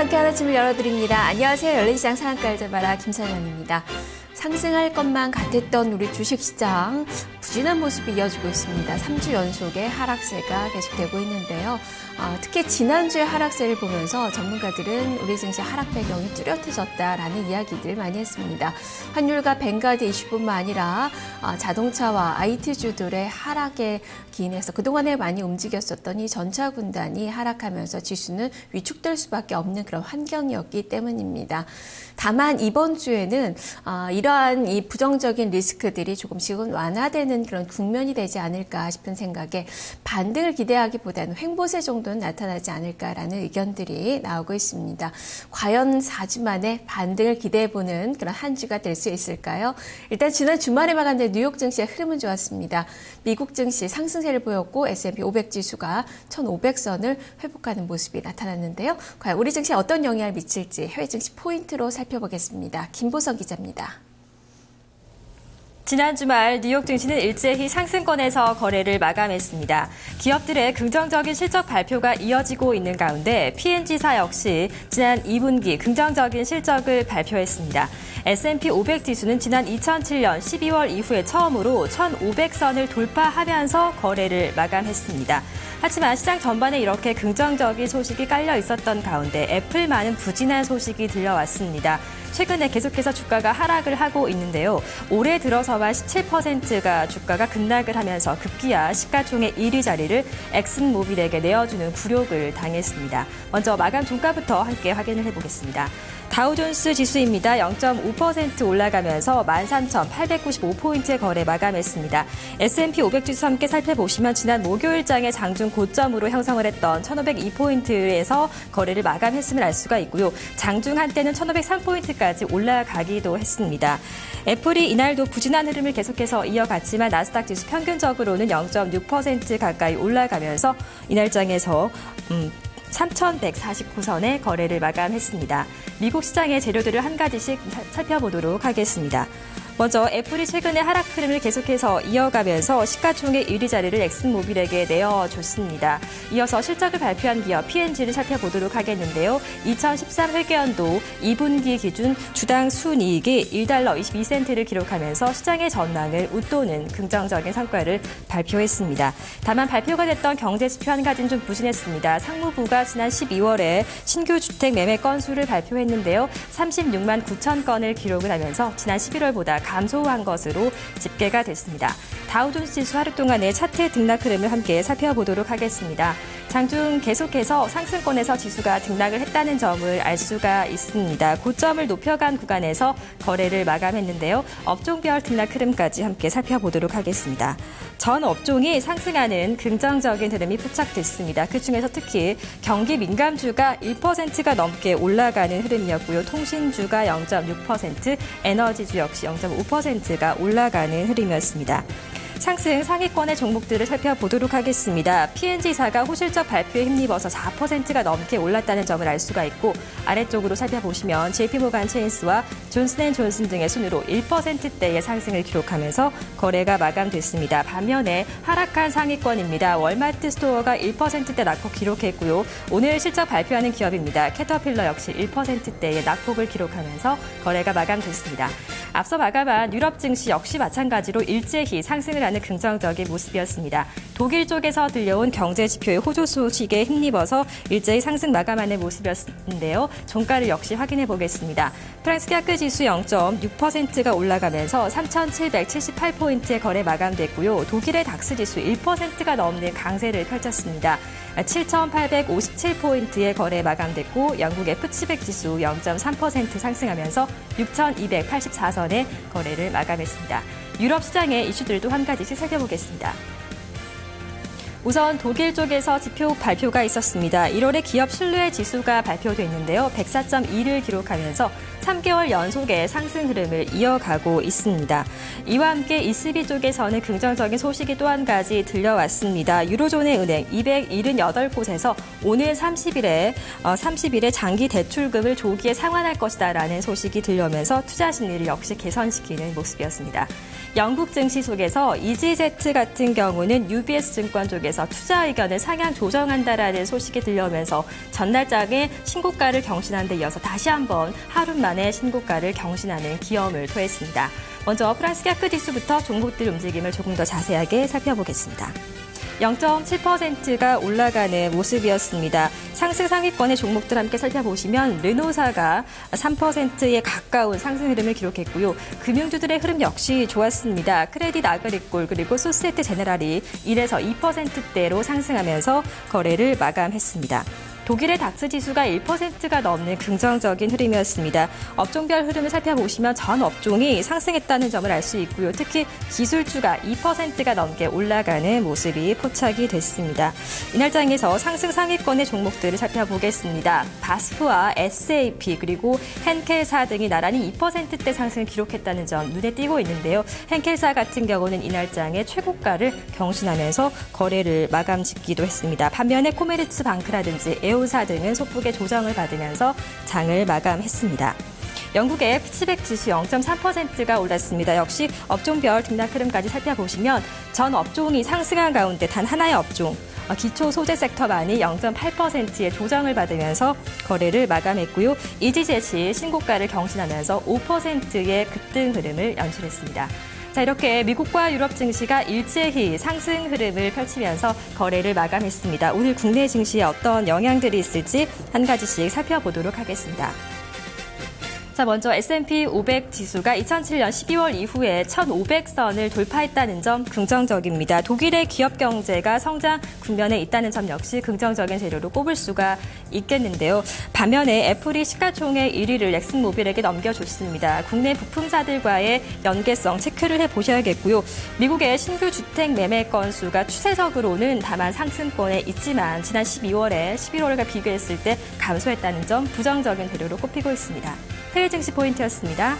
상쾌한 아침을 열어드립니다. 안녕하세요. 열린시장 상한가 알자마라 김선영입니다. 상승할 것만 같았던 우리 주식시장 부진한 모습이 이어지고 있습니다. 3주 연속의 하락세가 계속되고 있는데요. 특히 지난주에 하락세를 보면서 전문가들은 우리 증시 하락 배경이 뚜렷해졌다라는 이야기들 많이 했습니다. 환율과 뱅가드 이슈뿐만 아니라 자동차와 IT주들의 하락에 기인해서 그동안에 많이 움직였었던 이 전차 군단이 하락하면서 지수는 위축될 수밖에 없는 그런 환경이었기 때문입니다. 다만 이번 주에는 이러한 이 부정적인 리스크들이 조금씩은 완화되는 그런 국면이 되지 않을까 싶은 생각에 반등을 기대하기보다는 횡보세 정도는 나타나지 않을까라는 의견들이 나오고 있습니다. 과연 4주 만에 반등을 기대해보는 그런 한 주가 될 수 있을까요? 일단 지난 주말에 마감된 뉴욕 증시의 흐름은 좋았습니다. 미국 증시 상승세를 보였고 S&P 500 지수가 1,500선을 회복하는 모습이 나타났는데요. 과연 우리 증시에 어떤 영향을 미칠지 해외 증시 포인트로 살펴보겠습니다. 김보석 기자입니다. 지난 주말 뉴욕 증시는 일제히 상승권에서 거래를 마감했습니다. 기업들의 긍정적인 실적 발표가 이어지고 있는 가운데 P&G사 역시 지난 2분기 긍정적인 실적을 발표했습니다. S&P 500 지수는 지난 2007년 12월 이후에 처음으로 1,500선을 돌파하면서 거래를 마감했습니다. 하지만 시장 전반에 이렇게 긍정적인 소식이 깔려 있었던 가운데 애플만은 부진한 소식이 들려왔습니다. 최근에 계속해서 주가가 하락을 하고 있는데요. 올해 들어서만 17%가 주가가 급락을 하면서 급기야 시가총액 1위 자리를 엑슨모빌에게 내어주는 굴욕을 당했습니다. 먼저 마감 종가부터 함께 확인을 해보겠습니다. 다우존스 지수입니다. 0.5% 올라가면서 13,895포인트의 거래 마감했습니다. S&P 500 지수 함께 살펴보시면 지난 목요일장의 장중 고점으로 형성을 했던 1,502포인트에서 거래를 마감했음을 알 수가 있고요. 장중 한때는 1,503포인트까지 올라가기도 했습니다. 애플이 이날도 부진한 흐름을 계속해서 이어갔지만 나스닥 지수 평균적으로는 0.6% 가까이 올라가면서 이날장에서 3,149선의 거래를 마감했습니다. 미국 시장의 재료들을 한 가지씩 살펴보도록 하겠습니다. 먼저 애플이 최근에 하락 흐름을 계속해서 이어가면서 시가총액 1위 자리를 엑슨모빌에게 내어줬습니다. 이어서 실적을 발표한 기업 P&G를 살펴보도록 하겠는데요. 2013 회계연도 2분기 기준 주당 순이익이 $1 22센트를 기록하면서 시장의 전망을 웃도는 긍정적인 성과를 발표했습니다. 다만 발표가 됐던 경제 지표 한 가지는 좀 부진했습니다. 상무부가 지난 12월에 신규 주택 매매 건수를 발표했는데요. 36만 9천 건을 기록을 하면서 지난 11월보다 감소한 것으로 집계가 됐습니다. 다우존스 지수 하루 동안의 차트 등락 흐름을 함께 살펴보도록 하겠습니다. 장중 계속해서 상승권에서 지수가 등락을 했다는 점을 알 수가 있습니다. 고점을 높여간 구간에서 거래를 마감했는데요. 업종별 등락 흐름까지 함께 살펴보도록 하겠습니다. 전 업종이 상승하는 긍정적인 흐름이 포착됐습니다. 그중에서 특히 경기 민감주가 1%가 넘게 올라가는 흐름이었고요. 통신주가 0.6%, 에너지주 역시 0.5%가 올라가는 흐름이었습니다. 상승 상위권의 종목들을 살펴보도록 하겠습니다. P&G사가 호실적 발표에 힘입어서 4%가 넘게 올랐다는 점을 알 수가 있고 아래쪽으로 살펴보시면 JP모간 체인스와 존슨앤존슨 등의 순으로 1%대의 상승을 기록하면서 거래가 마감됐습니다. 반면에 하락한 상위권입니다. 월마트 스토어가 1%대 낙폭 기록했고요. 오늘 실적 발표하는 기업입니다. 캐터필러 역시 1%대의 낙폭을 기록하면서 거래가 마감됐습니다. 앞서 마감한 유럽 증시 역시 마찬가지로 일제히 상승을 하는 긍정적인 모습이었습니다. 독일 쪽에서 들려온 경제 지표의 호조 소식에 힘입어서 일제히 상승 마감하는 모습이었는데요. 종가를 역시 확인해 보겠습니다. 프랑스 CAC 지수 0.6%가 올라가면서 3,778포인트의 거래 마감됐고요. 독일의 닥스 지수 1%가 넘는 강세를 펼쳤습니다. 7,857포인트의 거래 마감됐고 영국의 푸치백 지수 0.3% 상승하면서 6,284선의 거래를 마감했습니다. 유럽 시장의 이슈들도 한 가지씩 살펴보겠습니다. 우선 독일 쪽에서 지표 발표가 있었습니다. 1월에 기업 신뢰 지수가 발표됐는데요. 104.2를 기록하면서 3개월 연속의 상승 흐름을 이어가고 있습니다. 이와 함께 ECB 쪽에서는 긍정적인 소식이 또 한 가지 들려왔습니다. 유로존의 은행 278곳에서 오늘 30일에 장기 대출금을 조기에 상환할 것이다라는 소식이 들려오면서 투자 심리를 역시 개선시키는 모습이었습니다. 영국 증시 속에서 EGZ 같은 경우는 UBS 증권 쪽에서 투자 의견을 상향 조정한다라는 소식이 들려오면서 전날장에 신고가를 경신한 데 이어서 다시 한번 하루 만에 신고가를 경신하는 기염을 토했습니다. 먼저 프랑스 CAC 지수부터 종목들 움직임을 조금 더 자세하게 살펴보겠습니다. 0.7%가 올라가는 모습이었습니다. 상승 상위권의 종목들 함께 살펴보시면 르노사가 3%에 가까운 상승 흐름을 기록했고요. 금융주들의 흐름 역시 좋았습니다. 크레딧 아그리콜 그리고 소시에테 제네랄이 1에서 2%대로 상승하면서 거래를 마감했습니다. 독일의 닥스 지수가 1%가 넘는 긍정적인 흐름이었습니다. 업종별 흐름을 살펴보시면 전 업종이 상승했다는 점을 알 수 있고요. 특히 기술주가 2%가 넘게 올라가는 모습이 포착이 됐습니다. 이날장에서 상승 상위권의 종목들을 살펴보겠습니다. 바스프와 SAP 그리고 henkel사 등이 나란히 2%대 상승을 기록했다는 점 눈에 띄고 있는데요. henkel사 같은 경우는 이날장에 최고가를 경신하면서 거래를 마감 짓기도 했습니다. 반면에 코메르츠 방크라든지 에오사 등은 소폭의 조정을 받으면서 장을 마감했습니다. 영국의 피치백 지수 0.3%가 올랐습니다. 역시 업종별 등락 흐름까지 살펴보시면 전 업종이 상승한 가운데 단 하나의 업종, 기초 소재 섹터만이 0.8%의 조정을 받으면서 거래를 마감했고요. EGZ이 신고가를 경신하면서 5%의 급등 흐름을 연출했습니다. 자, 이렇게 미국과 유럽 증시가 일제히 상승 흐름을 펼치면서 거래를 마감했습니다. 오늘 국내 증시에 어떤 영향들이 있을지 한 가지씩 살펴보도록 하겠습니다. 자, 먼저 S&P 500 지수가 2007년 12월 이후에 1,500선을 돌파했다는 점 긍정적입니다. 독일의 기업 경제가 성장 국면에 있다는 점 역시 긍정적인 재료로 꼽을 수가 있겠는데요. 반면에 애플이 시가총액 1위를 엑슨모빌에게 넘겨줬습니다. 국내 부품사들과의 연계성 체크를 해보셔야겠고요. 미국의 신규 주택 매매 건수가 추세적으로는 다만 상승권에 있지만 지난 12월에 11월과 비교했을 때 감소했다는 점 부정적인 재료로 꼽히고 있습니다. 해외 증시 포인트였습니다.